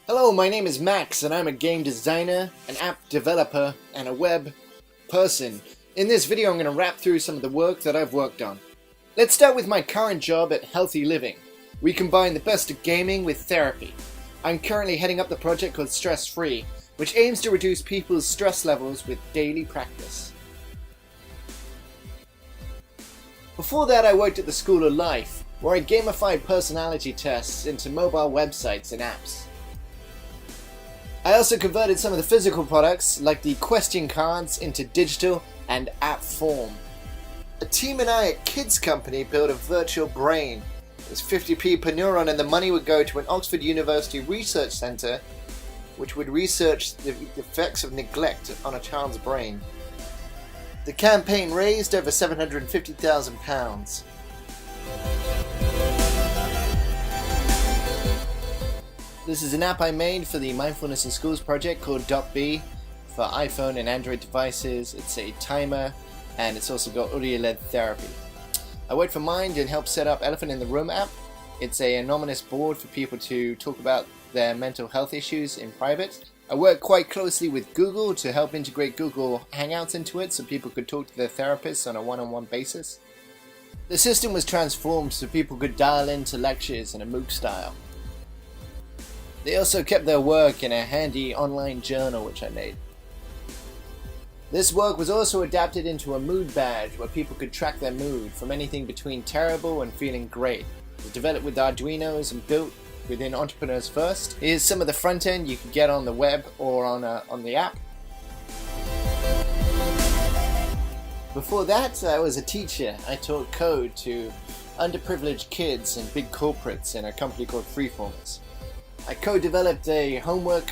Hello, my name is Max, and I'm a game designer, an app developer, and a web person. In this video, I'm going to wrap through some of the work that I've worked on. Let's start with my current job at Healthy Living. We combine the best of gaming with therapy. I'm currently heading up the project called Stress Free, which aims to reduce people's stress levels with daily practice. Before that, I worked at the School of Life, where I gamified personality tests into mobile websites and apps. I also converted some of the physical products, like the question cards, into digital and app form. A team and I at Kids Company built a virtual brain. It was 50p per neuron, and the money would go to an Oxford University research centre which would research the effects of neglect on a child's brain. The campaign raised over £750,000. This is an app I made for the Mindfulness in Schools project called .b for iPhone and Android devices. It's a timer, and it's also got audio-led therapy. I worked for Mind and helped set up Elephant in the Room app. It's an anonymous board for people to talk about their mental health issues in private. I worked quite closely with Google to help integrate Google Hangouts into it so people could talk to their therapists on a one-on-one basis. The system was transformed so people could dial into lectures in a MOOC style. They also kept their work in a handy online journal which I made. This work was also adapted into a mood badge where people could track their mood from anything between terrible and feeling great. It was developed with Arduinos and built within Entrepreneurs First. Here's some of the front end you can get on the web or on the app. Before that, I was a teacher. I taught code to underprivileged kids and big corporates in a company called Freeformers. I co-developed a homework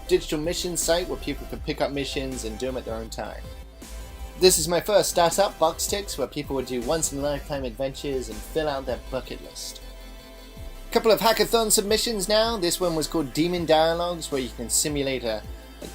digital mission site where people could pick up missions and do them at their own time. This is my first startup, Boxtix, where people would do once-in-a-lifetime adventures and fill out their bucket list. A couple of hackathon submissions now. This one was called Demon Dialogues, where you can simulate a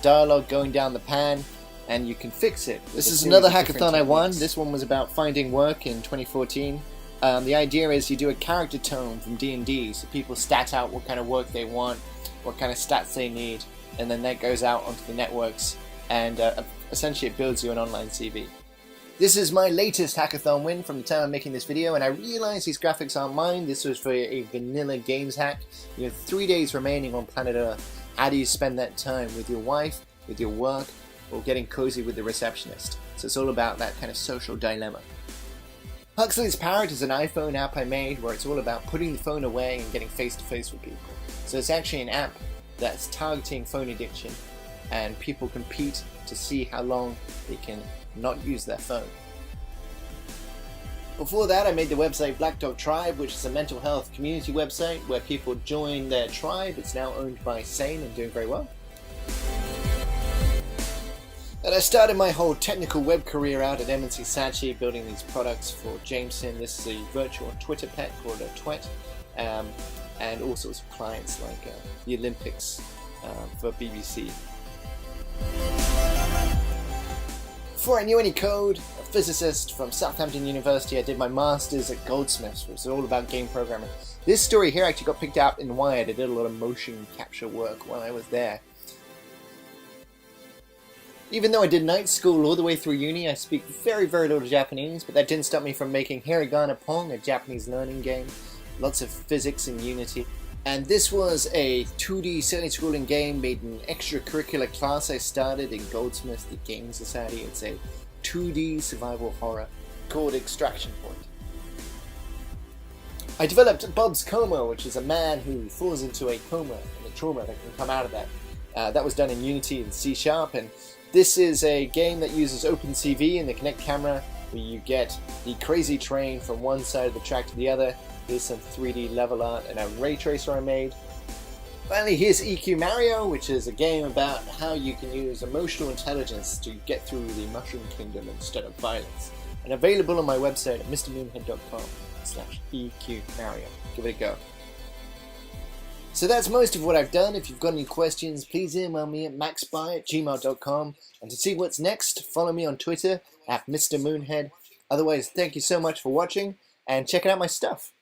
dialogue going down the pan and you can fix it. This is another hackathon I won. This one was about finding work in 2014. The idea is you do a character tone from D&D, so people stat out what kind of work they want, what kind of stats they need, and then that goes out onto the networks, and essentially it builds you an online CV. This is my latest hackathon win from the time I'm making this video, and I realize these graphics aren't mine. This was for a vanilla games hack. You have 3 days remaining on planet Earth. How do you spend that time? With your wife, with your work, or getting cozy with the receptionist? So it's all about that kind of social dilemma. Huxley's Parrot is an iPhone app I made where it's all about putting the phone away and getting face-to-face with people. So it's actually an app that's targeting phone addiction, and people compete to see how long they can not use their phone. Before that, I made the website Black Dog Tribe, which is a mental health community website where people join their tribe. It's now owned by Sane and doing very well. And I started my whole technical web career out at M&C Saatchi building these products for Jameson. This is a virtual Twitter pet called a Twet, and all sorts of clients like the Olympics for BBC. Before I knew any code, a physicist from Southampton University, I did my master's at Goldsmiths, which was all about game programming. This story here actually got picked up in Wired. I did a lot of motion capture work while I was there. Even though I did night school all the way through uni, I speak very, very little Japanese, but that didn't stop me from making Hiragana Pong, a Japanese learning game. Lots of physics and Unity. And this was a 2D side-scrolling game made in an extracurricular class I started in Goldsmiths, the Game Society. It's a 2D survival horror called Extraction Point. I developed Bob's Coma, which is a man who falls into a coma and the trauma that can come out of that. That was done in Unity and C#, and this is a game that uses OpenCV and the Kinect camera, where you get the crazy train from one side of the track to the other. Here's some 3D level art and a ray tracer I made. Finally, here's EQ Mario, which is a game about how you can use emotional intelligence to get through the Mushroom Kingdom instead of violence. And available on my website at mrmoonhead.com/EQMario. Give it a go. So that's most of what I've done. If you've got any questions, please email me at maxby@gmail.com. And to see what's next, follow me on Twitter at Mr. Moonhead. Otherwise, thank you so much for watching, and check out my stuff.